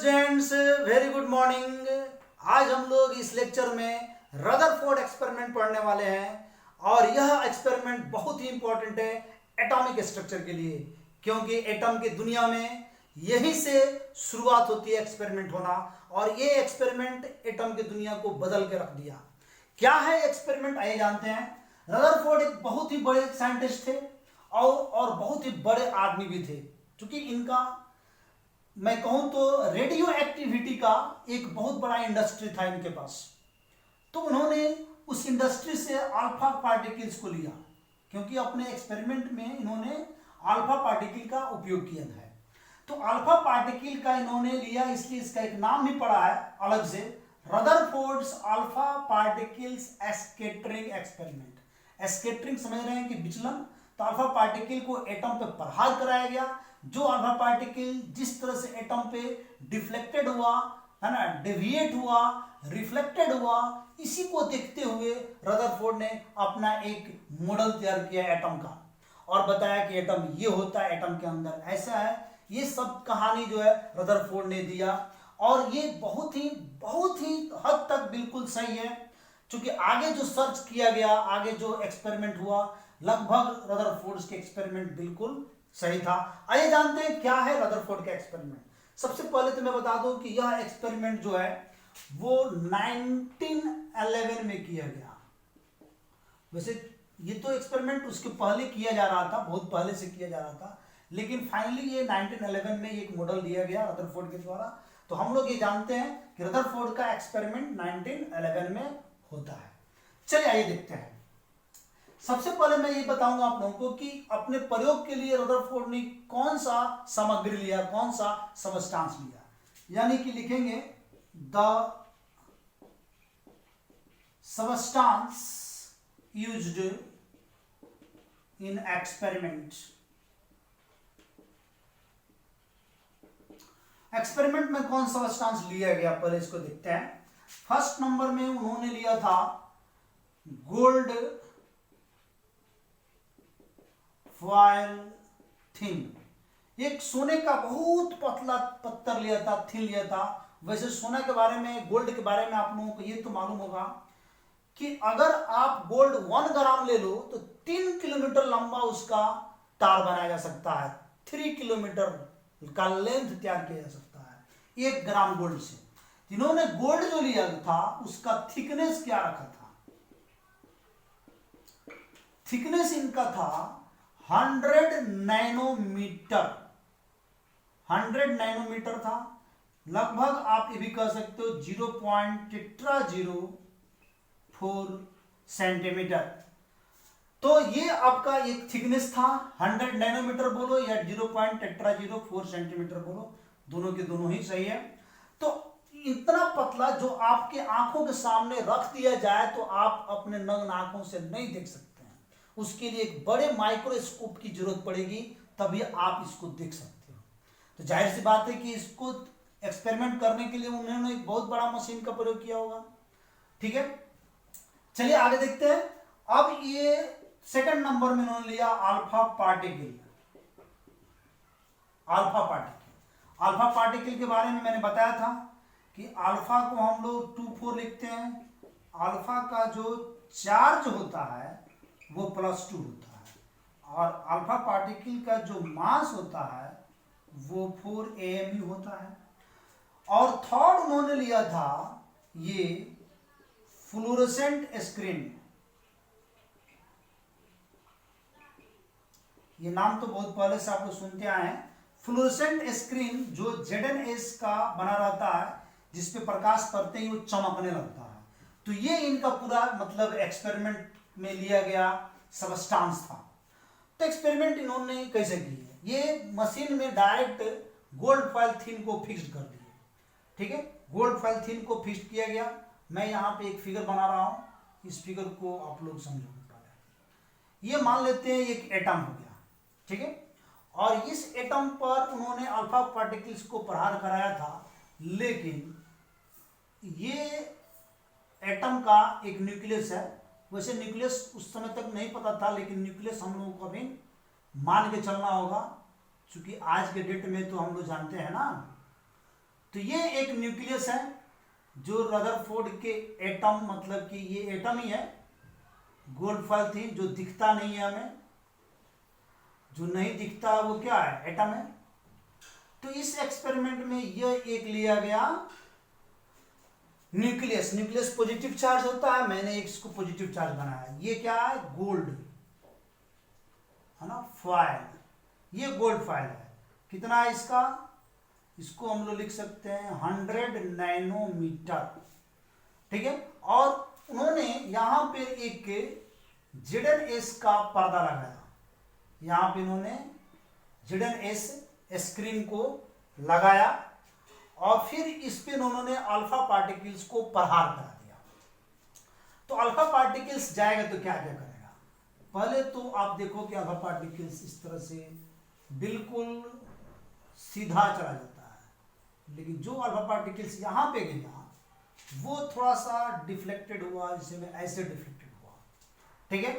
Students, very good morning. आज हम लोग इस लेक्चर में रदरफोर्ड एक्सपेरिमेंट पढ़ने वाले हैं और यह एक्सपेरिमेंट बहुत ही इंपॉर्टेंट है एटॉमिक स्ट्रक्चर के लिए, क्योंकि एटम की दुनिया में यहीं से शुरुआत होती है एक्सपेरिमेंट होना, और ये एक्सपेरिमेंट एटम की दुनिया को बदल के रख दिया। क्या है एक्सपेरिमेंट, आइए जानते हैं। रदरफोर्ड एक बहुत ही बड़े साइंटिस्ट थे और बहुत ही बड़े आदमी भी थे, क्योंकि इनका मैं कहूं तो रेडियो एक्टिविटी का एक बहुत बड़ा इंडस्ट्री था इनके पास। तो उन्होंने उस इंडस्ट्री से अल्फा पार्टिकल्स को लिया, क्योंकि अपने एक्सपेरिमेंट में इन्होंने अल्फा पार्टिकल का उपयोग किया है। तो अल्फा पार्टिकल का इन्होंने लिया, इसलिए इसका एक नाम भी पड़ा है अलग से, Rutherford's alpha particles scattering experiment. Scattering समझ रहे हैं कि विचलन, तो अल्फा पार्टिकल को एटम पे प्रहार कराया गया। जो अल्फा पार्टिकल जिस तरह से एटम पे डिफ्लेक्टेड हुआ है ना, डेविएट हुआ, रिफ्लेक्टेड हुआ, इसी को देखते हुए रदरफोर्ड ने अपना एक मॉडल तैयार किया एटम का और बताया कि एटम ये होता है, एटम के अंदर ऐसा है। ये सब कहानी जो है रदरफोर्ड ने दिया, और ये बहुत ही हद तक बिल्कुल सही है, क्योंकि आगे जो सर्च किया गया, आगे जो एक्सपेरिमेंट हुआ, लगभग रदरफोर्ड के एक्सपेरिमेंट बिल्कुल सही था। आइए जानते हैं क्या है रदरफोर्ड का एक्सपेरिमेंट। सबसे पहले तो मैं बता दूं कि यह एक्सपेरिमेंट जो है वो 1911 में किया गया। वैसे ये तो एक्सपेरिमेंट उसके पहले किया जा रहा था, बहुत पहले से किया जा रहा था, लेकिन फाइनली ये 1911 में एक मॉडल दिया गया रदरफोर्ड के द्वारा। तो हम लोग ये जानते हैं कि रदरफोर्ड का एक्सपेरिमेंट 1911 में होता है। चलिए आइए देखते हैं। सबसे पहले मैं ये बताऊंगा आप लोगों को कि अपने प्रयोग के लिए रदरफोर्ड ने कौन सा सामग्री लिया, कौन सा सबस्टांस लिया। यानी कि लिखेंगे the substance used in experiment. Experiment में कौन सा सबस्टांस लिया गया, पहले इसको देखते हैं। फर्स्ट नंबर में उन्होंने लिया था गोल्ड फॉयल थिन। एक सोने का बहुत पतला पत्थर लिया था, थिन लिया था। वैसे सोने के बारे में, गोल्ड के बारे में आप लोगों को ये तो मालूम होगा कि अगर आप गोल्ड 1 ग्राम ले लो तो 3 किलोमीटर लंबा उसका तार बनाया जा सकता है। 3 किलोमीटर का लेंथ तैयार किया जा सकता है 1 ग्राम गोल्ड से। इन्होंने गोल्ड जो लिया था उसका थिकनेस क्या रखा था, थिकनेस इनका था 100 नैनोमीटर। 100 नैनोमीटर था, लगभग आप ये भी कह सकते हो 0.004 सेंटीमीटर। तो ये आपका एक थिकनेस था, 100 नैनोमीटर बोलो या 0.004 सेंटीमीटर बोलो, दोनों के दोनों ही सही है। तो इतना पतला जो आपके आंखों के सामने रख दिया जाए तो आप अपने नग्न आंखों से नहीं देख सकते हैं, उसके लिए एक बड़े माइक्रोस्कोप की जरूरत पड़ेगी, तभी आप इसको देख सकते हो। तो जाहिर सी बात है कि इसको एक्सपेरिमेंट करने के लिए उन्होंने एक बहुत बड़ा मशीन का प्रयोग किया होगा। ठीक है, चलिए आगे देखते हैं। अब ये सेकंड नंबर में उन्होंने लिया alpha particle. Alpha particle, alpha particle के बारे में मैंने बताया था कि अल्फा को हम लोग 2,4 लिखते हैं। अल्फा का जो चार्ज होता है वो +2 होता है, और अल्फा पार्टिकल का जो मास होता है वो 4 AMU होता है। और थर्ड उन्होंने लिया था ये फ्लोरोसेंट स्क्रीन। ये नाम तो बहुत पहले से आप लोग सुनते आए हैं। फ्लोरोसेंट स्क्रीन जो ZNS का बना रहता है, जिसपे प्रकाश पड़ते ही वो चमकने लगता है। तो ये इनका पूरा मतलब एक्सपेरिमेंट में लिया गया सबस्टांस था। तो एक्सपेरिमेंट इन्होंने कैसे किया, ये मशीन में डायरेक्ट गोल्ड फॉयल थिन को फिक्स कर दिए। ठीक है, गोल्ड फॉयल थिन को फिक्स किया गया। मैं यहाँ पे एक फिगर बना रहा हूँ, इस फिगर को आप लोग समझोगे। ये मान लेते हैं एक एटम हो गया, ठीक है, और इस एटम पर उन्होंने अल्फा पार्टिकल्स को प्रहार कराया था, लेकिन ये एटम का एक न्यूक्लियस है। वैसे न्यूक्लियस उस समय तक नहीं पता था, लेकिन न्यूक्लियस हम लोगों को अभी मान के चलना होगा, क्योंकि आज के डेट में तो हम लोग जानते हैं ना तो ये एक न्यूक्लियस है जो रदरफोर्ड के एटम, मतलब कि ये एटम ही है, गोल्ड फॉइल थीन, जो दिखता नहीं है हमें, जो नहीं दिखता वो क्या है, एटम है। तो इस एक्सपेरिमेंट में यह एक लिया गया न्यूक्लियस, न्यूक्लियस पॉजिटिव चार्ज होता है, मैंने इसको पॉजिटिव चार्ज बनाया। ये क्या है, गोल्ड है ना, फॉइल, ये गोल्ड फॉइल है। कितना है इसका, इसको हम लोग लिख सकते हैं 100 नैनोमीटर, ठीक है। और उन्होंने यहां पर एक ZNS का पर्दा लगाया, यहां पे इन्होंने ZNS स्क्रीन को लगाया और फिर इस पे उन्होंने अल्फा पार्टिकल्स को प्रहार करा दिया। तो अल्फा पार्टिकल्स जाएगा तो क्या क्या करेगा, पहले तो आप देखो कि अल्फा पार्टिकल्स इस तरह से बिल्कुल सीधा चला जाता है, लेकिन जो अल्फा पार्टिकल्स यहां पे गया वो थोड़ा सा डिफ्लेक्टेड हुआ, जिसे में ऐसे डिफ्लेक्टेड हुआ, ठीक है।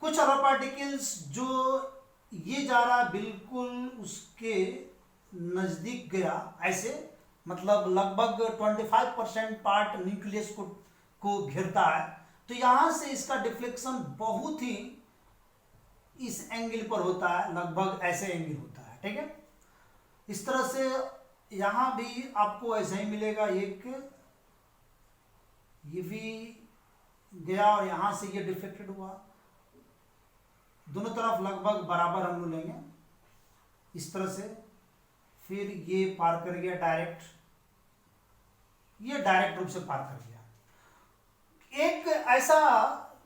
कुछ अल्फा पार्टिकल्स जो ये जा रहा बिल्कुल उसके नजदीक गया, ऐसे मतलब लगभग 25% पार्ट न्यूक्लियस को घेरता है, तो यहां से इसका डिफ्लेक्शन बहुत ही इस एंगल पर होता है, लगभग ऐसे एंगल होता है, ठीक है। इस तरह से यहां भी आपको ऐसा ही मिलेगा, एक ये भी गया और यहां से ये डिफ्लेक्टेड हुआ, दोनों तरफ लगभग बराबर हम लोग लेंगे इस तरह से, फिर ये पार कर गया डायरेक्ट, ये डायरेक्ट रूप से पार कर गया। एक ऐसा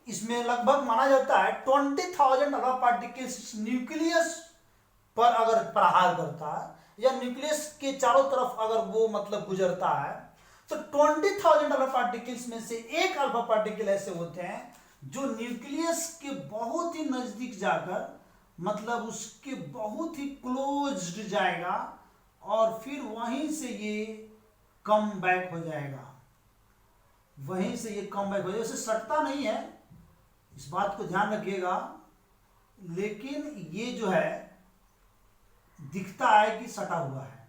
इसमें लगभग माना जाता है 20,000 अल्फा पार्टिकल्स न्यूक्लियस पर अगर प्रहार करता है या न्यूक्लियस के चारों तरफ अगर वो मतलब गुजरता है, तो 20,000 अल्फा पार्टिकल्स में से एक अल्फा पार्टिकल ऐसे होते हैं जो न्यूक्लियस के बहुत ही नजदीक जाकर, मतलब उसके बहुत ही क्लोज्ड जाएगा और फिर वहीं से ये कम बैक हो जाएगा, वहीं से ये कम बैक हो जाएगा। उसे सटता नहीं है, इस बात को ध्यान रखिएगा, लेकिन ये जो है दिखता है कि सटा हुआ है।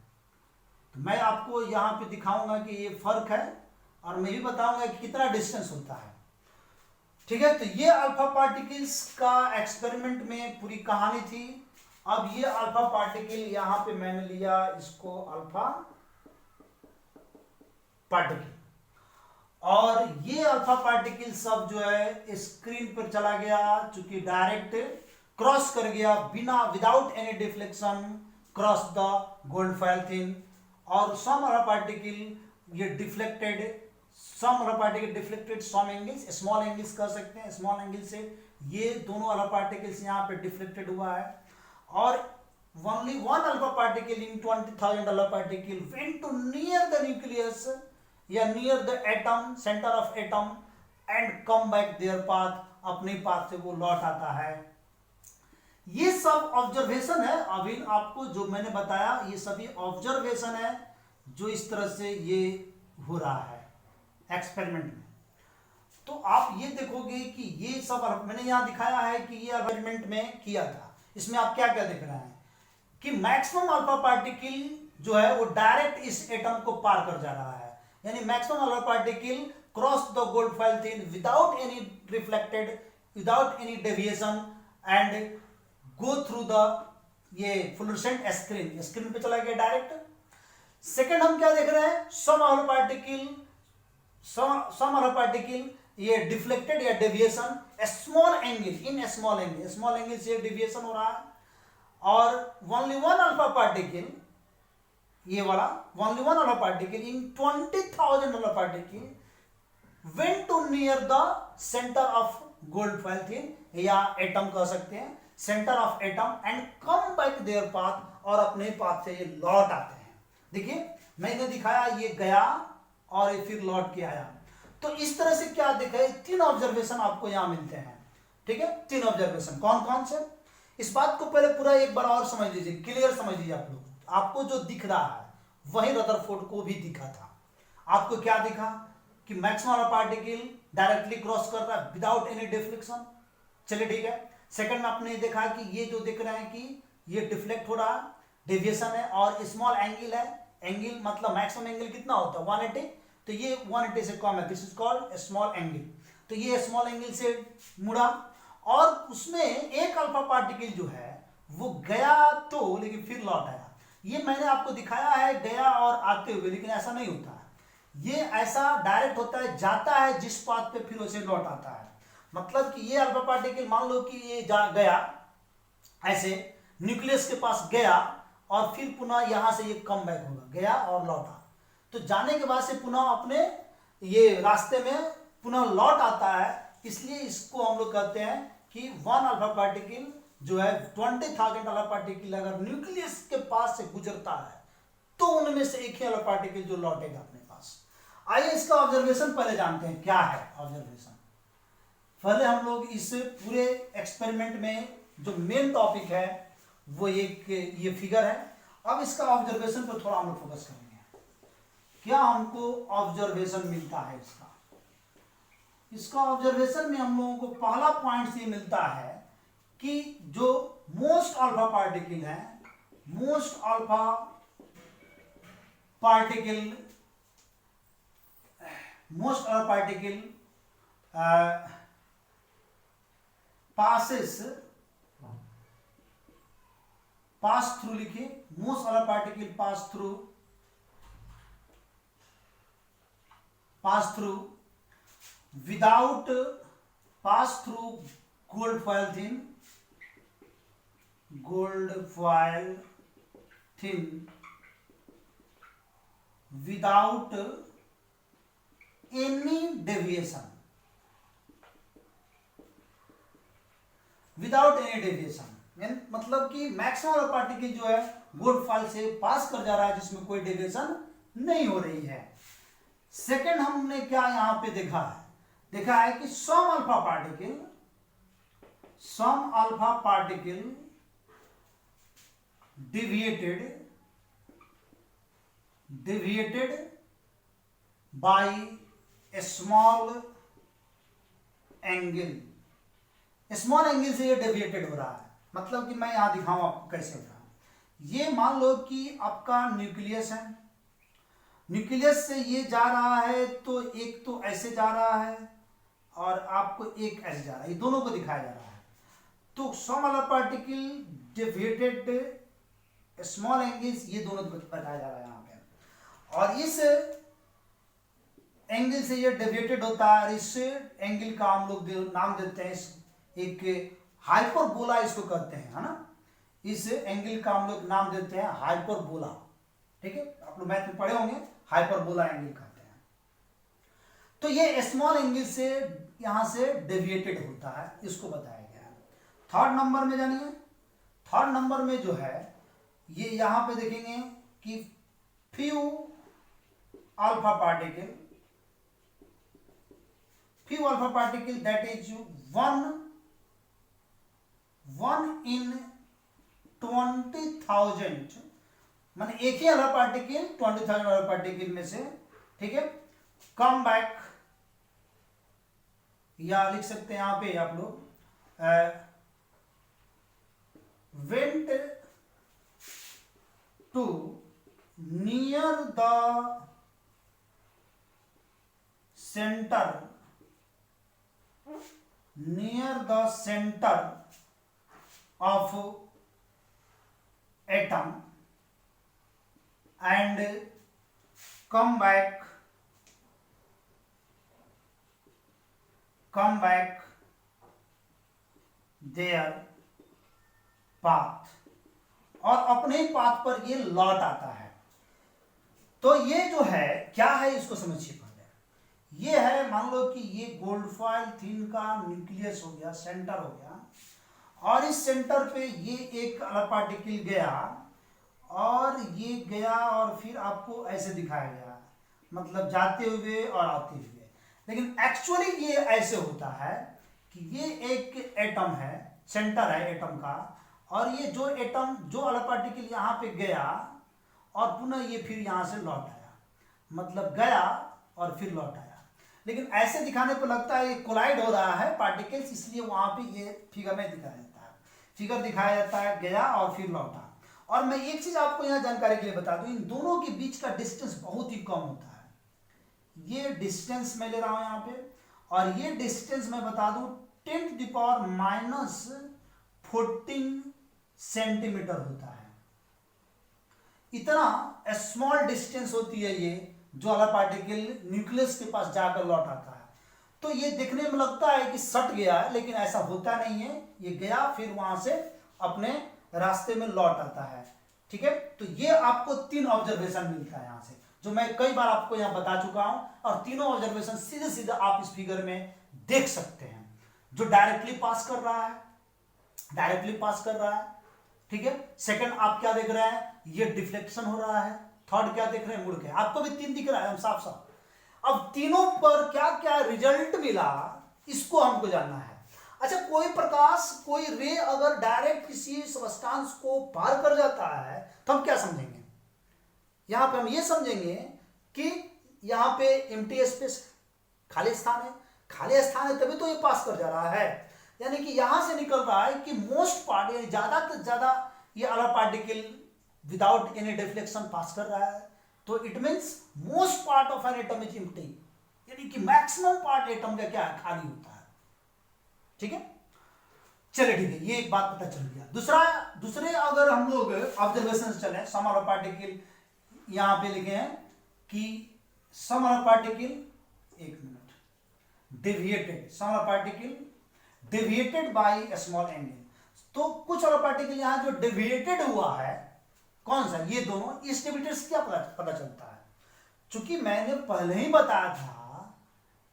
तो मैं आपको यहां पे दिखाऊंगा कि ये फर्क है और मैं भी बताऊंगा कि कितना डिस्टेंस होता है, ठीक है। तो ये अल्फा पार्टिकल्स का एक्सपेरिमेंट में पूरी कहानी थी। अब ये अल्फा पार्टिकल यहां पे मैंने लिया इसको अल्फा पार्टिकल, और ये अल्फा पार्टिकल सब जो है स्क्रीन पर चला गया, चूंकि डायरेक्ट क्रॉस कर गया बिना without any deflection cross the gold foil thin. और सम अल्फा पार्टिकल ये डिफ्लेक्टेड, सम अल्फा पार्टिकल डिफ्लेक्टेड सम एंगल्स, स्मॉल एंगल्स कर सकते हैं, स्मॉल एंगल से ये दोनों अल्फा पार्टिकल्स यहाँ पे डिफ्लेक्टेड हुआ है। और only one alpha particle in 20,000 alpha particle went to near the nucleus या near the atom, center of atom and come back their path, अपने पाथ से वो लौट आता है। ये सब ऑब्जर्वेशन है, अभी आपको जो मैंने बताया ये सभी ऑब्जर्वेशन है जो इस तरह से ये हो रहा है एक्सपेरिमेंट में। तो आप ये देखोगे कि ये सब मैंने यहाँ दिखाया है कि ये एक्सपेरिमेंट में किया था। इसमें आप क्या क्या देख रहे हैं कि मैक्सिमम अल्फा पार्टिकल जो है वो डायरेक्ट इस एटम को पार कर जा रहा है, यानी maximum alpha particle cross the gold foil thin without any reflected, without any deviation and go through the ये फ्लोरोसेंट स्क्रीन, स्क्रीन पे चला गया डायरेक्ट। सेकंड हम क्या देख रहे हैं, सम अल्फा पार्टिकल ये डिफ्लेक्टेड या deviation small angle, in small angle, small angle से डेविएशन हो रहा है। और ओनली वन अल्फा पार्टिकल, ये वाला only one alpha particle in 20,000 alpha particle went to near the centre of gold foil thin या एटम कह सकते हैं, centre of atom and come back their path, और अपने पाथ से ये लौट आते हैं। देखिए मैंने दिखाया ये गया और ये फिर लौट के आया। तो इस तरह से क्या दिखाए, तीन ऑब्जर्वेशन आपको यहां मिलते हैं, ठीक है। तीन ऑब्जर्वेशन कौन कौन से, इस बात को पहले पूरा एक बार और समझ लीजिए, क्लियर समझ लीजिए आप लोग। आपको जो दिख रहा है वही रदरफोर्ड को भी दिखा था। आपको क्या दिखा कि मैक्सिमम पार्टिकल डायरेक्टली क्रॉस कर रहा है विदाउट एनी डिफ्लेक्शन, चलिए ठीक है। सेकंड में आपने देखा कि ये जो दिख रहे हैं कि ये डिफ्लेक्ट हो रहा है, डेविएशन है और स्मॉल एंगल है, एंगल मतलब मैक्सिमम एंगल कितना होता है 180, तो ये 180 से कम है, this is called small angle. तो ये स्मॉल एंगल से मुड़ा और उसमें एक अल्फा पार्टिकल जो है वो गया तो लेकिन फिर लौट आया। ये मैंने आपको दिखाया है गया और आते हुए, लेकिन ऐसा नहीं होता है। ये ऐसा डायरेक्ट होता है, जाता है जिस पाथ पे फिर उसे लौट आता है। मतलब कि ये अल्फा पार्टिकल मान लो कि ये गया ऐसे न्यूक्लियस के पास गया और फिर पुनः यहां से ये कम बैक होगा, गया और लौटा। तो जाने के बाद से पुनः अपने ये रास्ते में पुनः लौट आता है, इसलिए इसको हम लोग कहते हैं कि वन अल्फा पार्टिकल जो है 20,000 अल्फा पार्टिकल अगर न्यूक्लियस के पास से गुजरता है तो उनमें से एक ही अल्फा पार्टिकल जो लौटेगा अपने पास। आइए इसका ऑब्जर्वेशन पहले जानते हैं क्या है ऑब्जर्वेशन। पहले हम लोग इस पूरे एक्सपेरिमेंट में जो मेन टॉपिक है वो एक ये फिगर है। अब इसका ऑब्जर्वेशन पर थोड़ा हम लोग फोकस करेंगे, क्या हमको ऑब्जर्वेशन मिलता है इसका ऑब्जर्वेशन में हम लोगों को पहला पॉइंट ये मिलता है कि जो मोस्ट अल्फा पार्टिकल है, most alpha particle pass through लिखिए, most alpha particle pass through without pass through gold foil thin without any deviation, मतलब कि मैक्सिमम पार्टिकल जो है गोल्ड फॉयल से पास कर जा रहा है जिसमें कोई डेविएशन नहीं हो रही है। सेकंड हमने क्या यहां पे देखा है कि some alpha particle deviated by a small angle से ये डेविएटेड हो रहा है। मतलब कि मैं यहां दिखाऊं आपको कैसे हो रहा है। ये मान लो कि आपका न्यूक्लियस है, न्यूक्लियस से ये जा रहा है तो एक तो ऐसे जा रहा है और आपको एक ऐसे जा रहा है, ये दोनों को दिखाया जा रहा है। तो some alpha particle deviated small angles, ये दोनों बताया जा रहा है यहाँ पे। और इस एंगल से ये डेविएटेड होता है, इस एंगल का हम लोग नाम देते हैं एक हाइपरबोला, इसको कहते हैं, है ना। इस एंगल का हम लोग नाम देते हैं हाइपरबोला, ठीक है, आप लोग मैथ में पढ़े होंगे, हाइपरबोला एंगल कहते हैं। तो ये स्मॉल एंगल से यहां से डेविएटेड होता है, इसको बताया गया है। थर्ड नंबर में जानिए, थर्ड नंबर में जो है ये यहां पे देखेंगे कि few alpha particle that is one in 20,000, माने एक ही अल्फा पार्टिकल 20,000 अल्फा पार्टिकल में से, ठीक है, कम बैक, या लिख सकते हैं यहां पे आप लोग went to near the centre of atom and come back their path, और अपने ही पाथ पर ये लौट आता है। तो ये जो है क्या है इसको समझिए पहले। ये है, मान लो कि ये गोल्ड फॉयल थिन का न्यूक्लियस हो गया, सेंटर हो गया, और इस सेंटर पे ये एक अल्फा पार्टिकल गया और ये गया और फिर आपको ऐसे दिखाया गया, मतलब जाते हुए और आते हुए। लेकिन एक्चुअली ये ऐसे होता है कि ये एक एटम है, सेंटर है एटम का, और ये जो एटम जो अल्फा पार्टिकल यहाँ पे गया और पुनः ये फिर यहाँ से लौट आया, मतलब गया और फिर लौट आया। लेकिन ऐसे दिखाने पर लगता है ये कोलाइड हो रहा है पार्टिकल्स, इसलिए वहां पे ये फिगर नहीं दिखाया जाता है। फिगर दिखाया जाता है गया और फिर लौटा। और मैं एक चीज आपको यहाँ जानकारी के लिए बता दूं, इन दोनों के बीच का डिस्टेंस बहुत ही कम होता है। ये डिस्टेंस मैं ले रहा हूं यहाँ पे, और ये डिस्टेंस मैं बता दूं 10⁻⁻14 सेंटीमीटर होता है। इतना स्मॉल डिस्टेंस होती है ये, जो वाला पार्टिकल न्यूक्लियस के पास जाकर लौट आता है। तो ये देखने में लगता है कि सट गया है, लेकिन ऐसा होता नहीं है। ये गया फिर वहां से अपने रास्ते में लौट आता है। ठीक है, तो ये आपको 3 ऑब्जर्वेशन मिलता है यहां से, जो मैं कई बार आपको यहां बता चुका हूं, और तीनों ऑब्जर्वेशन सीधे सीधे आप इस फिगर में देख सकते हैं। जो डायरेक्टली पास कर रहा है, डायरेक्टली पास कर रहा है। ठीक है, सेकंड आप क्या देख रहे हैं, ये डिफ्लेक्शन हो रहा है। थर्ड क्या देख रहे हैं, मुड़ के। आपको भी 3 दिख रहा है हम साफ साफ। अब तीनों पर क्या क्या रिजल्ट मिला, इसको हमको जानना है। अच्छा, कोई प्रकाश, कोई रे अगर डायरेक्ट किसी सब्सटेंस को पार कर जाता है तो हम क्या समझेंगे? यहां पे हम ये समझेंगे कि यहां पे एम्प्टी स्पेस, खाली स्थान है। खाली स्थान है तभी तो ये पास कर जा रहा है, यानी कि यहां से निकल रहा है कि मोस्ट पार्ट, यानी ज्यादा से ज्यादा ये अलग पार्टिकल विदाउट एनी डिफ्लेक्शन पास कर रहा है। तो it means most part of an atom is empty, यानी कि मैक्सिमम पार्ट एटम का क्या है, खाली होता है। ठीक है, चलिए ठीक है, ये एक बात पता चल गया। दूसरे अगर हम लोग ऑब्जर्वेशन चले, सम ऑफ पार्टिकल यहां पे लिखे हैं कि सम ऑफ पार्टिकल, एक minute, deviated, some of particle deviated by a small angle. तो कुछ और पार्टिकल यहां जो डेविएटेड हुआ है, कौन सा, ये दोनों, इस डेविएटेड से क्या पता चलता है? चूंकि मैंने पहले ही बताया था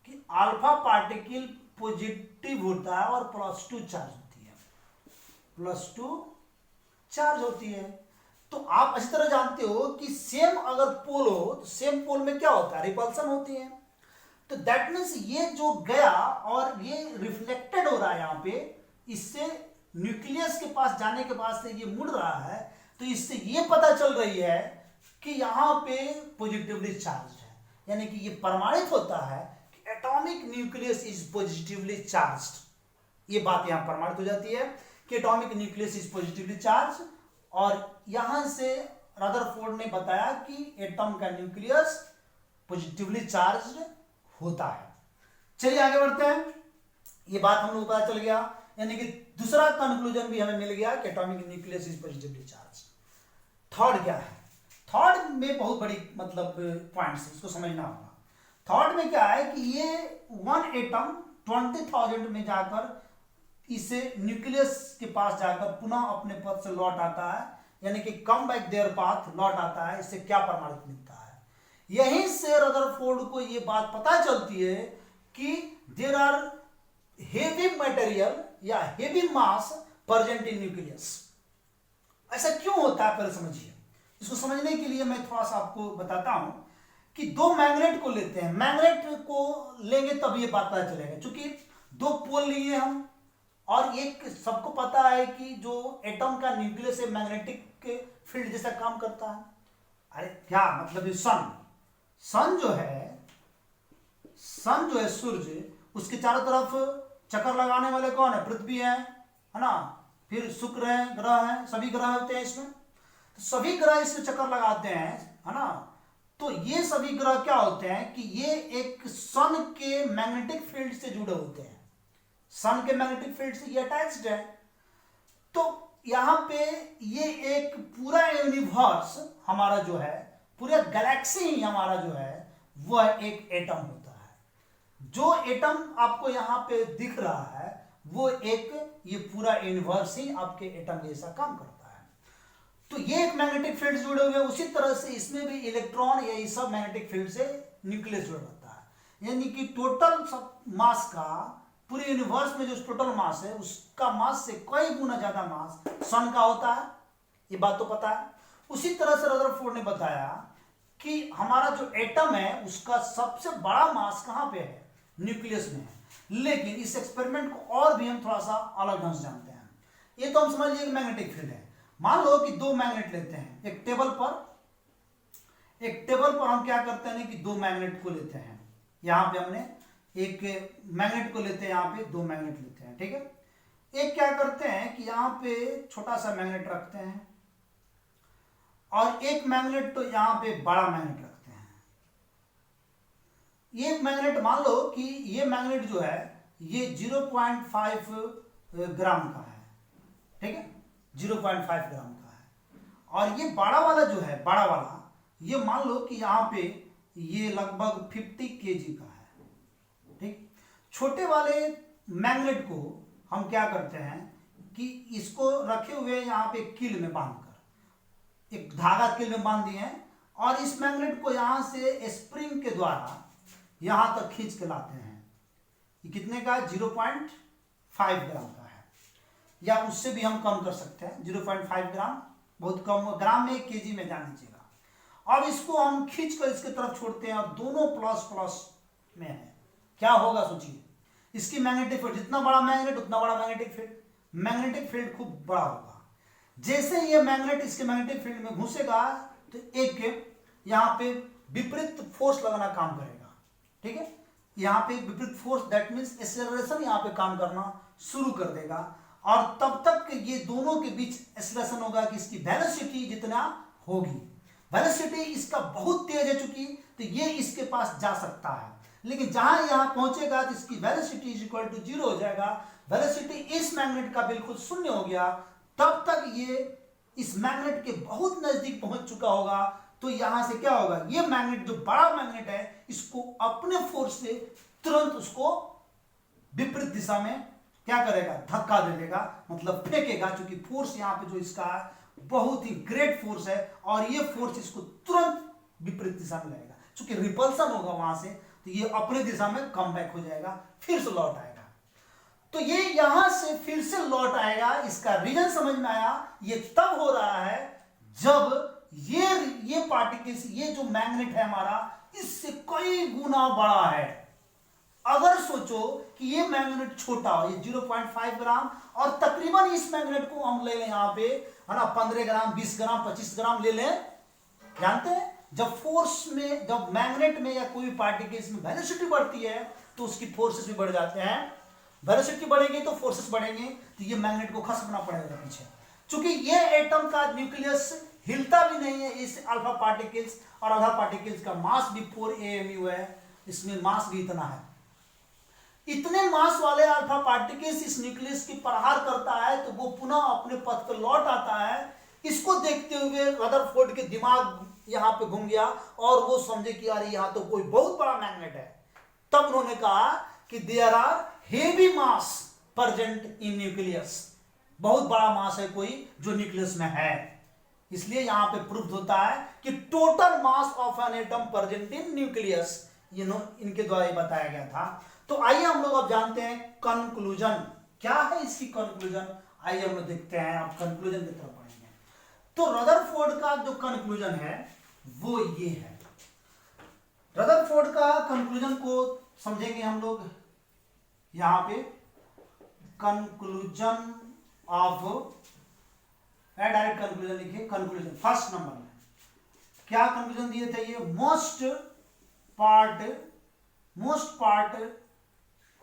कि अल्फा पार्टिकल पॉजिटिव होता है और +2 चार्ज होती है, +2 चार्ज होती है। तो आप अच्छी तरह जानते हो कि सेम अगर पोल हो तो सेम पोल में क्या होता है, रिपल्सन होती है। तो दैट मीन्स ये जो गया और ये रिफ्लेक्टेड हो रहा है यहां पे, इससे न्यूक्लियस के पास जाने के बाद से ये मुड़ रहा है। तो इससे ये पता चल रही है कि यहां पे पॉजिटिवली चार्ज है, यानी कि ये प्रमाणित होता है कि atomic nucleus is positively charged. ये बात यहां प्रमाणित हो जाती है कि atomic nucleus is positively charge. और यहां से रदरफोर्ड ने बताया कि एटम का न्यूक्लियस पॉजिटिवली चार्ज्ड होता है। चलिए आगे बढ़ते हैं। ये बात हम लोग को पता चल गया, यानी कि दूसरा कंक्लूजन भी हमें मिल गया कि atomic nucleus is positively charge. Third क्या है? थर्ड में बहुत बड़ी मतलब पॉइंट्स है, इसको समझना होगा। थर्ड में क्या है कि ये 1 एटम 20,000 में जाकर इसे न्यूक्लियस के पास जाकर पुनः अपने पथ से लौट आता है, यानी कि कम बैक देयर पाथ, लौट आता है। इससे क्या प्रमाणित मिलता है? यहीं से रदरफोर्ड को ये बात पता चलती है कि देयर आर हेवी मटेरियल या heavy mass present in nucleus. ऐसा क्यों होता है पहले समझिए। इसको समझने के लिए मैं थोड़ा सा आपको बताता हूं कि 2 मैग्नेट को लेते हैं, मैग्नेट को लेंगे तब ये बात पता चलेगा। क्योंकि 2 पोल लिए हम, और एक सबको पता है कि जो एटम का न्यूक्लियस है मैग्नेटिक फील्ड जैसा काम करता है। अरे क्या मतलब, ये सन जो है सूर्य, उसके चारों तरफ चक्कर लगाने वाले कौन है? पृथ्वी है ना, फिर शुक्र है, ग्रह है, सभी ग्रह होते हैं इसमें। तो सभी ग्रह इसमें चक्कर लगाते हैं, है ना। तो ये सभी ग्रह क्या होते हैं कि ये एक सन के मैग्नेटिक फील्ड से जुड़े होते हैं, सन के मैग्नेटिक फील्ड से ये अटैच्ड है। तो यहां पे ये एक पूरा यूनिवर्स हमारा जो है, पूरा गैलेक्सी ही हमारा जो है, वह एक एटम होता है। जो एटम आपको यहां पे दिख रहा है वो एक, ये पूरा यूनिवर्स ही आपके एटम जैसा काम करता है। तो ये एक मैग्नेटिक फील्ड से जुड़े हुए हैं। उसी तरह से इसमें भी इलेक्ट्रॉन या ये सब मैग्नेटिक फील्ड से न्यूक्लियस जुड़ा रहता है, यानी कि टोटल मास का, पूरे यूनिवर्स में जो टोटल मास है उसका मास से कई गुना ज्यादा मास सन का होता है। ये बात तो पता है। उसी तरह से रदरफोर्ड ने बताया कि हमारा जो एटम है उसका सबसे बड़ा मास कहां पे है? न्यूक्लियस में है। लेकिन इस एक्सपेरिमेंट को और भी हम थोड़ा सा अलग ढंग से जानते हैं। ये तो हम समझ लिए मैग्नेटिक फील्ड है। मान लो कि 2 मैग्नेट लेते हैं एक टेबल पर हम क्या करते हैं कि 2 मैग्नेट को लेते हैं। यहां पे हमने एक मैग्नेट को लेते हैं, यहां पे 2 मैग्नेट लेते हैं, ठीक है। एक क्या करते हैं कि यहां पे छोटा सा मैग्नेट रखते हैं, और एक मैग्नेट तो यहाँ पे बड़ा मैग्नेट रखते हैं। ये मैग्नेट मान लो कि ये मैग्नेट जो है ये 0.5 ग्राम का है, ठीक है, 0.5 ग्राम का है। और ये बड़ा वाला जो है, बड़ा वाला, ये मान लो कि यहाँ पे ये लगभग 50 केजी का है, ठीक। छोटे वाले मैग्नेट को हम क्या करते हैं कि इसको रखे हुए यहाँ पे कील में बांधकर, एक धागा कील में बांध दिए हैं, और इस मैग्नेट को यहाँ से स्प्रिंग के द्वारा यहाँ तक खींच के लाते हैं। ये कितने का है? 0.5 ग्राम का है, या उससे भी हम कम कर सकते हैं। 0.5 ग्राम बहुत कम, ग्राम में केजी में ध्यान दीजिएगा। अब इसको हम खींच कर इसके तरफ छोड़ते हैं और दोनों प्लस प्लस में है। क्या होगा सोचिए, इसकी मैग्नेटिक फील्ड, जितना बड़ा मैग्नेट उतना बड़ा मैग्नेटिक फील्ड, मैग्नेटिक फील्ड खूब बड़ा होगा। जैसे ये मैग्नेट इसके मैग्नेटिक फील्ड में घुसेगा तो एक यहाँ पे विपरीत फोर्स लगाना काम करेगा, ठीक है। यहाँ पे विपरीत फोर्स, दैट मीन्स एक्सेलरेशन यहाँ पे काम करना शुरू कर देगा, और तब तक ये दोनों के बीच एक्सेलरेशन होगा कि इसकी वेलोसिटी जितना होगी, वेलोसिटी इसका बहुत तेज है चूंकि, तो ये इसके पास जा सकता है, लेकिन जहां यहां पहुंचेगा तो इसकी वेलोसिटी इज इक्वल टू 0 हो जाएगा। वेलोसिटी इस मैग्नेट का बिल्कुल शून्य हो गया, तब तक ये इस मैग्नेट के बहुत नजदीक पहुंच चुका होगा। तो यहां से क्या होगा, ये मैग्नेट जो बड़ा मैग्नेट है इसको अपने फोर्स से तुरंत उसको विपरीत दिशा में क्या करेगा, धक्का दे देगा, मतलब फेंकेगा, क्योंकि फोर्स यहाँ पे जो इसका है बहुत ही ग्रेट फोर्स है, और ये फोर्स इसको तुरंत विपरीत दिशा में लाएगा। चूंकि रिपल्सन होगा वहां से, तो ये अपने दिशा में कम बैक हो जाएगा, फिर से लौट आएगा। तो ये यहां से फिर से लौट आएगा, इसका रीजन समझ में आया। ये तब हो रहा है जब ये पार्टिकल्स, ये जो मैग्नेट है हमारा, इससे कई गुना बड़ा है। अगर सोचो कि ये मैग्नेट छोटा हो, ये 0.5 ग्राम, और तकरीबन इस मैग्नेट को हम ले लें यहाँ पे, है ना, 15 ग्राम, 20 ग्राम, 25 ग्राम ले लें। जानते हैं जब फोर्स में, जब मैग्नेट में या कोई पार्टिकल्स में वेलोसिटी बढ़ती है तो उसकी फोर्सेस भी बढ़ जाते हैं। वेलोसिटी बढ़ेगी तो फोर्सेस बढ़ेंगे, तो ये मैग्नेट को खसकना पड़ेगा पीछे। चूंकि ये एटम का न्यूक्लियस हिलता भी नहीं है इस अल्फा पार्टिकल्स, और अल्फा पार्टिकल्स का मास भी 4 AMU है, इसमें मास भी इतना है। इतने मास वाले अल्फा पार्टिकल्स इस न्यूक्लियस की प्रहार करता है तो वो पुनः अपने पथ पर लौट आता है। इसको देखते हुए रदरफोर्ड के दिमाग यहाँ पे घूम गया, और वो समझे कि यार यहाँ तो कोई बहुत बड़ा मैग्नेट है। तब उन्होंने कहा कि there are heavy mass present in nucleus, बहुत बड़ा मास है कोई जो न्यूक्लियस में है। इसलिए यहां पे प्रूफ होता है कि total mass of an atom present in nucleus, इनके द्वारा ये बताया गया था। तो आइए हम लोग अब जानते हैं कंक्लूजन क्या है इसकी कंक्लूजन। आइए हम लोग देखते हैं, अब कंक्लूजन की तरफ बढ़ेंगे। तो रदरफोर्ड का जो कंक्लूजन है वो ये है। रदरफोर्ड का कंक्लूजन को समझेंगे हम लोग यहां पे, कंक्लूजन ऑफ, डायरेक्ट कंक्लूजन लिखिए। कंक्लूजन फर्स्ट नंबर में क्या कंक्लूजन दिए थे, ये most part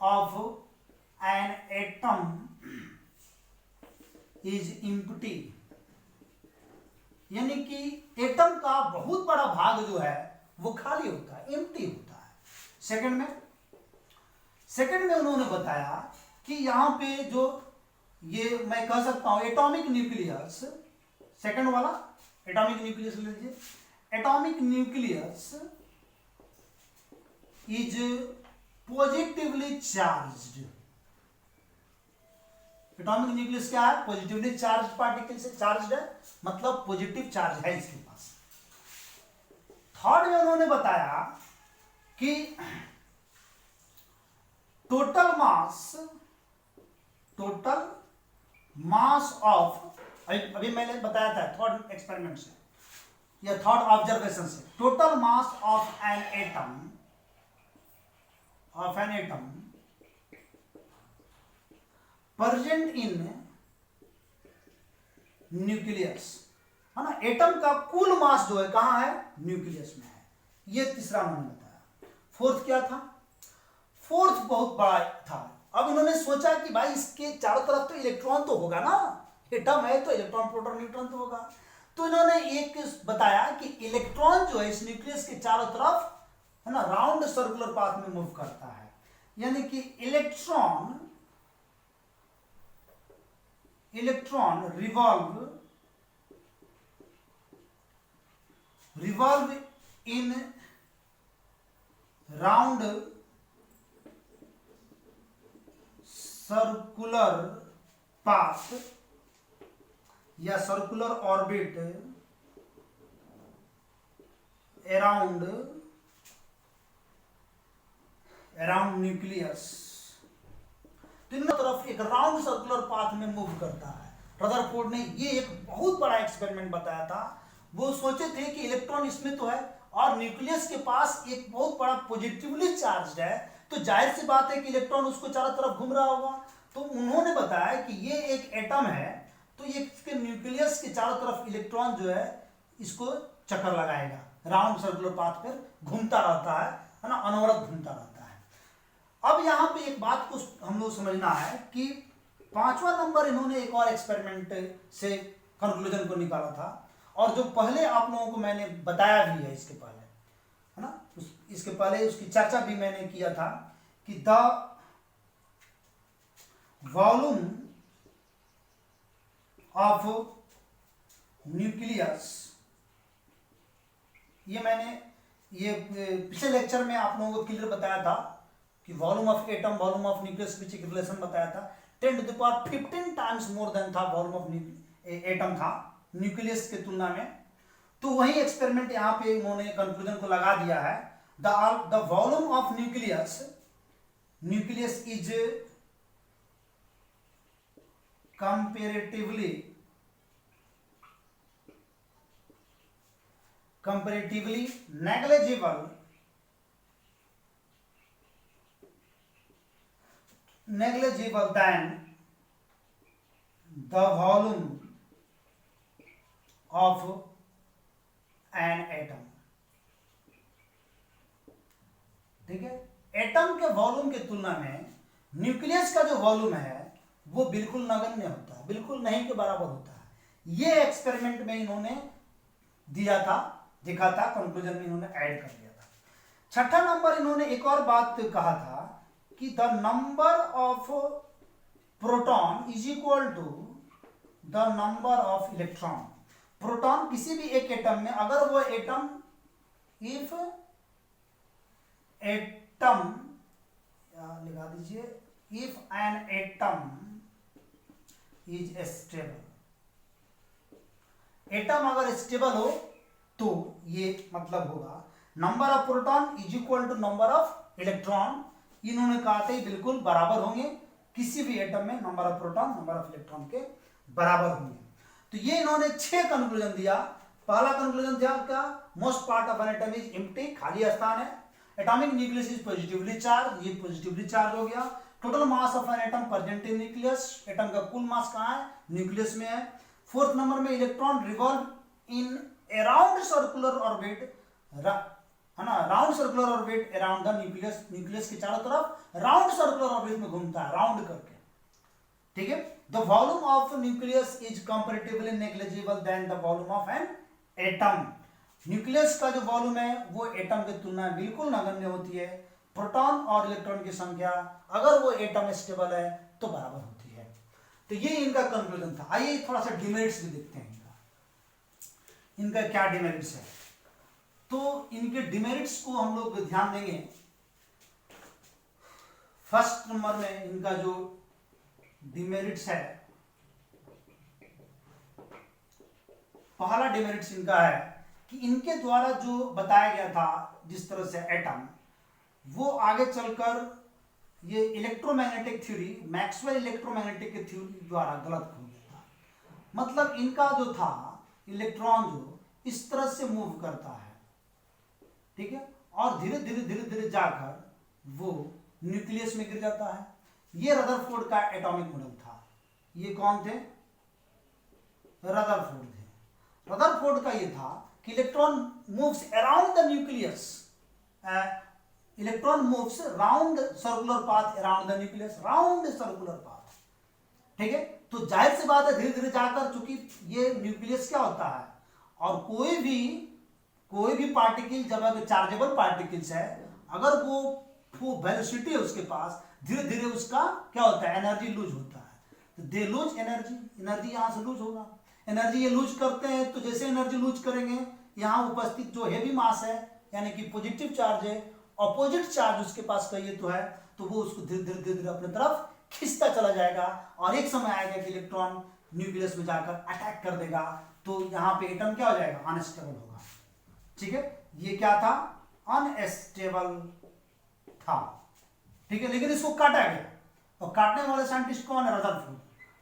of an atom is empty, यानी कि एटम का बहुत बड़ा भाग जो है वो खाली होता है, एम्प्टी होता है। सेकंड में उन्होंने बताया कि यहां पे जो ये मैं कह सकता हूं एटॉमिक न्यूक्लियस, सेकंड वाला एटॉमिक न्यूक्लियस ले लीजिए। Atomic nucleus is positively charged. Atomic nucleus क्या है, पॉजिटिवली चार्ज पार्टिकल से चार्ज्ड है, मतलब पॉजिटिव चार्ज है इसके पास। थर्ड में उन्होंने बताया कि टोटल मास ऑफ, अभी मैंने बताया था थर्ड एक्सपेरिमेंट से या थर्ड ऑब्जर्वेशन से, total mass of an atom present in nucleus, है ना, एटम का कुल मास जो है कहां है, न्यूक्लियस में है। ये तीसरा उन्होंने बताया। फोर्थ क्या था, फोर्थ बहुत बड़ा था। अब इन्होंने सोचा कि भाई इसके चारों तरफ तो इलेक्ट्रॉन तो होगा ना, एटम है तो इलेक्ट्रॉन प्रोटॉन न्यूट्रॉन तो होगा। तो इन्होंने एक बताया कि इलेक्ट्रॉन जो है इस न्यूक्लियस के चारों तरफ है ना राउंड सर्कुलर पाथ में मूव करता है, यानी कि electron revolve in round circular path या सर्कुलर ऑर्बिट अराउंड न्यूक्लियस। तीनों तरफ एक राउंड सर्कुलर पाथ में मूव करता है। रदरफोर्ड ने ये एक बहुत बड़ा एक्सपेरिमेंट बताया था। वो सोचे थे कि इलेक्ट्रॉन इसमें तो है और न्यूक्लियस के पास एक बहुत बड़ा पॉजिटिवली चार्ज है, तो जाहिर सी बात है कि इलेक्ट्रॉन उसको चारों तरफ घूम रहा होगा। तो उन्होंने बताया कि ये एक एटम है, तो ये इसके न्यूक्लियस के चारों तरफ इलेक्ट्रॉन जो है इसको चक्कर लगाएगा, राउंड सर्कुलर पाथ पर घूमता रहता है ना, अनवरत घूमता रहता है। अब यहाँ पे एक बात को हम लोग समझना है कि 5वां नंबर इन्होंने एक और एक्सपेरिमेंट से कंक्लूजन को निकाला था, और जो पहले आप लोगों को मैंने बताया भी है इसके पहले, है ना, इसके पहले उसकी चर्चा भी मैंने किया था कि द वॉल्यूम ऑफ न्यूक्लियस, ये मैंने पिछले लेक्चर में आप लोगों को क्लियर बताया था कि volume of atom volume of nucleus के बीच एक रिलेशन बताया था। 10⁻15 टाइम्स मोर देन था वॉल्यूम ऑफ एटम था न्यूक्लियस के तुलना में। तो वही एक्सपेरिमेंट यहाँ पे उन्होंने कंक्लूजन को लगा दिया है। The volume of nucleus is comparatively negligible than the volume of an atom। ठीक है, एटम के वॉल्यूम के तुलना में न्यूक्लियस का जो वॉल्यूम है वो बिल्कुल नगण्य होता है, बिल्कुल नहीं के बराबर होता है। ये एक्सपेरिमेंट में इन्होंने दिया था, दिखा था, कंक्लूजन में इन्होंने ऐड कर दिया था। छठा नंबर इन्होंने एक और बात कहा था कि the number of proton is equal to the number of electron. Proton किसी भी एक एटम में, अगर वो एटम इफ एटम लिखा दीजिए, if an atom is stable, atom अगर स्टेबल हो तो ये मतलब होगा number of proton is equal to number of electron. इन्होंने कहा था बिल्कुल बराबर होंगे, किसी भी एटम में number of proton number of electron के बराबर होंगे। तो ये इन्होंने 6 कंक्लूजन दिया। पहला कंक्लूजन था क्या, most part of an atom is empty, खाली स्थान है। Atomic nucleus is positively charge, ये पॉजिटिवली चार्ज हो गया। Total mass of an atom present in nucleus, atom का कुल मास कहाँ है, न्यूक्लियस में है। 4th नंबर में electron revolve in around circular orbit, है ना, round circular orbit around the nucleus, nucleus के चारों तरफ राउंड सर्कुलर ऑर्बिट में घूमता है, राउंड करके। ठीक है, the volume of nucleus is comparatively negligible then the volume of an atom. Nucleus का जो वॉल्यूम है वो एटम की तुलना में बिल्कुल नगण्य होती है। प्रोटॉन और इलेक्ट्रॉन की संख्या अगर वो एटम स्टेबल है तो बराबर होती है। तो ये इनका कंक्लूजन था। आइए थोड़ा सा डिमेरिट्स भी देखते हैं इनका क्या डिमेरिट्स है। तो इनके डिमेरिट्स को हम लोग ध्यान देंगे। फर्स्ट नंबर में इनका जो डिमेरिट्स है, पहला डिमेरिट्स इनका है कि इनके द्वारा जो बताया गया था जिस तरह से एटम, वो आगे चलकर ये इलेक्ट्रोमैग्नेटिक थ्योरी, मैक्सवेल इलेक्ट्रोमैग्नेटिक की थ्योरी द्वारा गलत हो गया था। मतलब इनका जो था इलेक्ट्रॉन जो इस तरह से मूव करता है, ठीक है, और धीरे धीरे धीरे धीरे जाकर वो न्यूक्लियस में गिर जाता है। ये रदरफोर्ड का एटॉमिक मॉडल था। ये कौन थे, रदरफोर्ड थे। रदरफोर्ड का ये था कि electron moves around the nucleus, electron moves round circular path around the nucleus, round circular path. ठीक है, तो जाहिर सी बात है धीरे धीरे जाकर, चूंकि ये न्यूक्लियस क्या होता है, और कोई भी पार्टिकल जब अगर चार्जेबल पार्टिकल्स है, अगर वो वेलोसिटी है उसके पास, धीरे धीरे उसका क्या होता है, एनर्जी लूज होता है, तो दे लूज एनर्जी यहां से लूज होगा। एनर्जी ये लूज करते हैं, तो जैसे एनर्जी लूज करेंगे, यहाँ उपस्थित जो हैवी मास है यानी कि पॉजिटिव चार्ज है, ऑपोजिट चार्ज उसके पास कहिए तो वो उसको धीरे धीरे धीरे धीरे अपने तरफ खींचता चला जाएगा, और एक समय आएगा कि इलेक्ट्रॉन न्यूक्लियस में जाकर अटैक कर देगा, तो यहाँ पे एटम क्या हो जाएगा, अनस्टेबल होगा। ठीक है, ये क्या था, अनस्टेबल था। ठीक है, लेकिन इसको काटा गया, और काटने वाले साइंटिस्ट कौन है, रदरफोर्ड।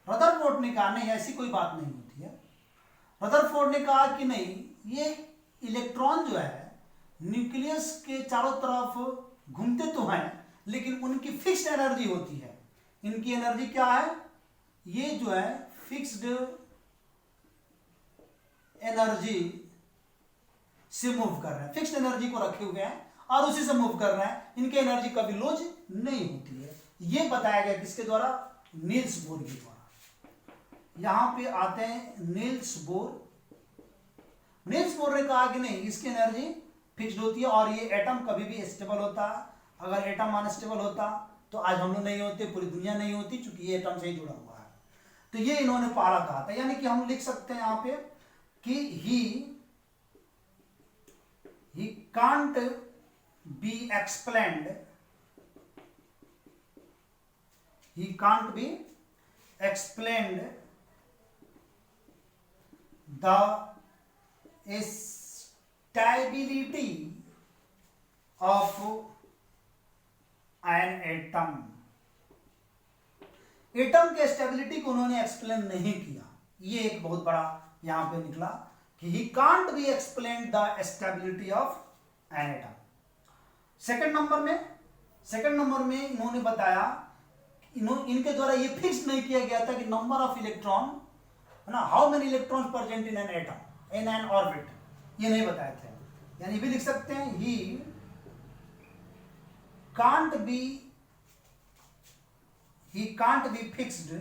रदरफोर्ड ने कहा नहीं, ऐसी कोई बात नहीं होती है। रदरफोर्ड ने कहा कि नहीं, ये इलेक्ट्रॉन जो है न्यूक्लियस के चारों तरफ घूमते तो हैं, लेकिन उनकी फिक्स्ड एनर्जी होती है। इनकी एनर्जी क्या है, ये जो है फिक्स्ड एनर्जी से मूव कर रहे हैं, फिक्स्ड एनर्जी को रखे हुए हैं और उसी से मूव कर रहे हैं, इनकी एनर्जी कभी लूज नहीं होती है। ये बताया गया किसके द्वारा, नील्स बोर के द्वारा। यहां पे आते हैं नील्स बोर। नील्स बोर ने कहा कि नहीं, इसकी एनर्जी फिक्स्ड होती है और ये एटम कभी भी स्टेबल होता है। अगर एटम अनस्टेबल होता तो आज हम लोग नहीं होते, पूरी दुनिया नहीं होती, क्योंकि ये एटम से ही जुड़ा हुआ है। तो ये इन्होंने पहला कहा था, यानी कि हम लिख सकते हैं यहां पे कि he can't be explained, he can't be explained the stability of an atom। Atom के स्टेबिलिटी को उन्होंने एक्सप्लेन नहीं किया, ये एक बहुत बड़ा यहां पे निकला कि he can't be explained the stability of an atom। Second number में इन्होंने बताया, इनके द्वारा ये फिक्स नहीं किया गया था कि नंबर ऑफ इलेक्ट्रॉन है ना, how many electrons present in an atom in an orbit, ये नहीं बताए थे। यानी भी लिख सकते हैं he can't be fixed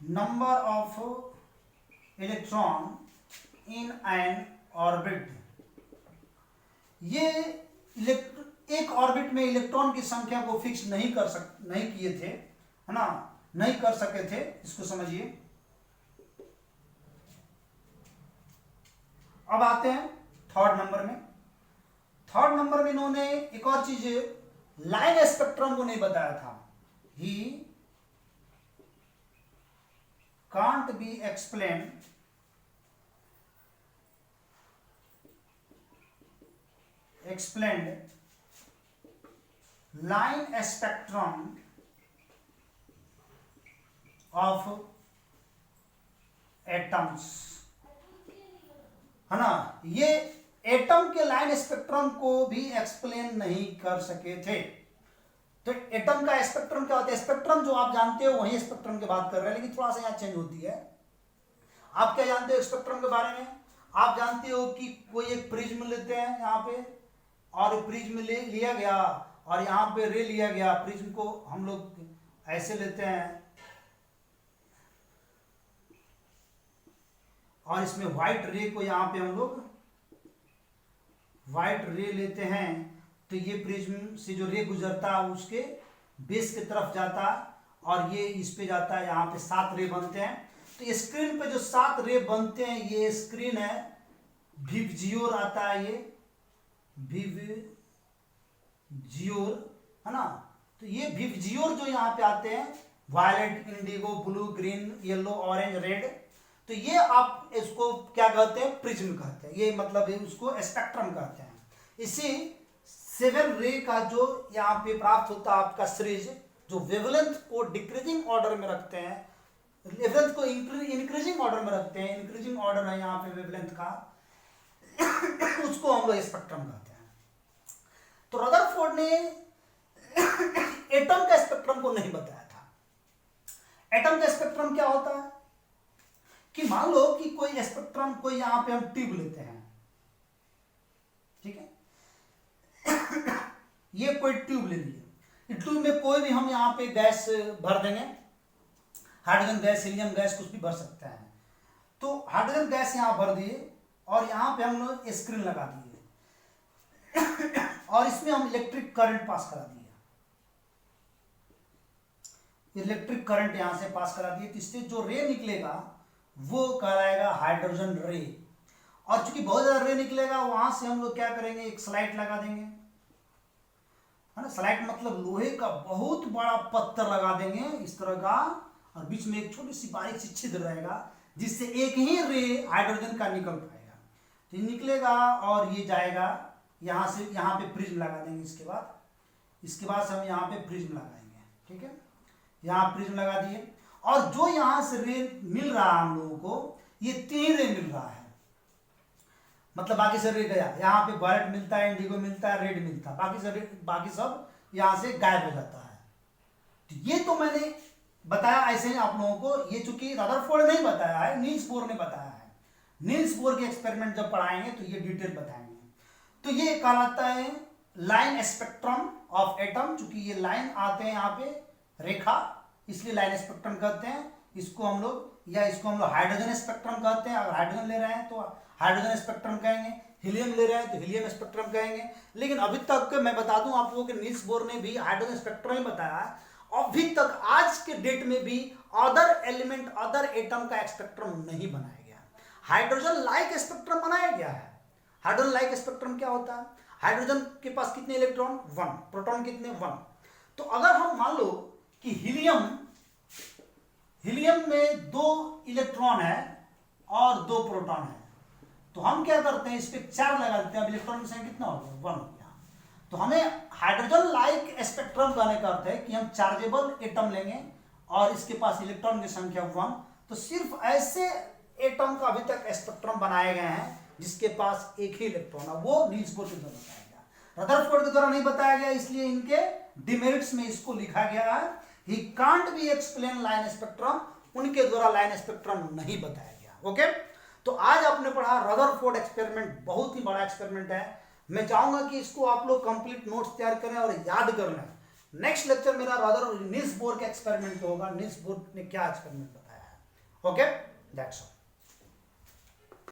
number of electron in an orbit. ये एक ऑर्बिट में इलेक्ट्रॉन की संख्या को फिक्स नहीं किए थे, है ना, नहीं कर सके थे, इसको समझिए। अब आते हैं थर्ड नंबर में इन्होंने एक और चीज लाइन स्पेक्ट्रम को नहीं बताया था। ही can't be explained line spectrum of atoms, है ना, ये एटम के लाइन स्पेक्ट्रम को भी एक्सप्लेन नहीं कर सके थे। तो एटम का स्पेक्ट्रम क्या होता है, स्पेक्ट्रम जो आप जानते हो वही स्पेक्ट्रम की बात कर रहे हैं, लेकिन थोड़ा सा यहां चेंज होती है। आप क्या जानते हो स्पेक्ट्रम के बारे में, आप जानते हो कि कोई एक प्रिज्म लेते हैं यहाँ पे, और प्रिज्म लिया गया और यहाँ पे रे लिया गया। प्रिज्म को हम लोग ऐसे लेते हैं और इसमें व्हाइट रे को यहाँ पे हम लोग व्हाइट रे लेते हैं, तो ये प्रिज्म से जो रे गुजरता है उसके बेस की तरफ जाता है और ये इस पे जाता है, यहाँ पे 7 रे बनते हैं। तो स्क्रीन पे जो 7 रे बनते हैं, ये स्क्रीन है, विवजियोर आता है, ये विवजियोर, है ना। तो ये विवजियोर जो यहाँ पे आते हैं, violet, indigo, blue, green, yellow, orange, red, तो ये आप इसको क्या कहते हैं, प्रिज्म कहते हैं। ये मतलब उसको स्पेक्ट्रम कहते हैं। इसी 7 रे का जो यहाँ पे प्राप्त होता है आपका सीरीज, जो वेवलेंथ को डिक्रीजिंग ऑर्डर में रखते हैं, वेवलेंथ को इंक्रीजिंग ऑर्डर में रखते हैं, इंक्रीजिंग ऑर्डर है यहाँ पे वेवलेंथ का, उसको हम लोग स्पेक्ट्रम कहते हैं। तो रदरफोर्ड ने एटम का स्पेक्ट्रम को नहीं बताया था। एटम का स्पेक्ट्रम क्या होता है कि मान लो कि कोई स्पेक्ट्रम, कोई यहां पे हम ट्यूब लेते हैं, ठीक है, ये कोई ट्यूब ले लिए, ट्यूब में कोई भी हम यहाँ पे गैस भर देंगे, हाइड्रोजन गैस, हीलियम गैस, कुछ भी भर सकते हैं। तो हाइड्रोजन गैस यहाँ भर दिए और यहाँ पे हम लोग स्क्रीन लगा दिए और इसमें हम इलेक्ट्रिक करंट पास करा दिए, इलेक्ट्रिक करंट यहां से पास करा दिए, तो इससे जो रे निकलेगा वो कहलाएगा हाइड्रोजन रे। और चूंकि बहुत ज्यादा रे निकलेगा वहां से हम लोग क्या करेंगे, एक स्लाइड लगा देंगे, है ना। स्लाइड मतलब लोहे का बहुत बड़ा पत्थर लगा देंगे इस तरह का, और बीच में एक छोटी सी बारीक सी छिद्र रहेगा जिससे एक ही रे हाइड्रोजन का निकल पाएगा। तो ये निकलेगा और ये जाएगा यहां से, यहाँ पे प्रिज्म लगा देंगे। इसके बाद हम यहाँ पे प्रिज्म लगाएंगे, ठीक है। यहाँ प्रिज्म लगा दिए और जो यहां से रे मिल रहा है हम लोगों को, ये 3 रे मिल रहा है, मतलब बाकी से रे गया। यहाँ पे वायलेट मिलता है, इंडिगो मिलता है, रेड मिलता है, बाकी सब यहां से गायब हो जाता है। तो ये तो मैंने बताया ऐसे ही आप लोगों को, ये चूंकि रदरफोर्ड नहीं बताया है, नील्स बोर ने बताया है। नील्स बोर के एक्सपेरिमेंट जब पढ़ाएंगे तो ये डिटेल बताएंगे। तो ये कहलाता है लाइन स्पेक्ट्रम ऑफ एटम। चूंकि ये लाइन आते हैं यहाँ पे रेखा, इसलिए लाइन स्पेक्ट्रम कहते हैं इसको हम लोग, या इसको हम लोग हाइड्रोजन स्पेक्ट्रम कहते हैं। अगर हाइड्रोजन ले रहे हैं तो हाइड्रोजन स्पेक्ट्रम कहेंगे, हीलियम ले रहे हैं तो हीलियम स्पेक्ट्रम कहेंगे। लेकिन अभी तक मैं बता दूं आप लोगों के, नील्स बोर ने भी हाइड्रोजन स्पेक्ट्रम ही बताया है। अभी तक आज के डेट में भी अदर एलिमेंट, अदर एटम का स्पेक्ट्रम नहीं बनाया गया। हाइड्रोजन लाइक स्पेक्ट्रम बनाया गया है। हाइड्रोजन लाइक स्पेक्ट्रम क्या होता है, हाइड्रोजन के पास कितने इलेक्ट्रॉन, 1, प्रोटॉन कितने, 1। तो अगर हम मान लो कि हीलियम में 2 इलेक्ट्रॉन है और 2 प्रोटॉन है, तो हम क्या करते हैं, इस पे 4 लगा देते हैं। अब इलेक्ट्रॉन की संख्या कितना हो गया, 1 हो गया। तो हमें हाइड्रोजन लाइक स्पेक्ट्रम कहने का अर्थ है कि हम चार्जेबल एटम लेंगे और इसके पास इलेक्ट्रॉन की संख्या 1। तो सिर्फ ऐसे एटम का अभी तक स्पेक्ट्रम बनाए गए हैं जिसके पास एक ही इलेक्ट्रॉन है, वो नील्स बोर के द्वारा बताया गया, रदरफोर्ड के द्वारा नहीं बताया गया। इसलिए इनके डिमेरिट्स में इसको लिखा गया है, he can't be explain line spectrum, उनके द्वारा लाइन स्पेक्ट्रम नहीं बताया गया। ओके, तो आज आपने पढ़ा रदरफोर्ड एक्सपेरिमेंट, बहुत ही बड़ा एक्सपेरिमेंट है। मैं चाहूंगा कि इसको आप लोग कंप्लीट नोट्स तैयार करें और याद कर लें। नेक्स्ट लेक्चर मेरा नील्स बोर के एक्सपेरिमेंट होगा, नील्स बोर ने क्या एक्सपेरिमेंट बताया है। Okay, that's all.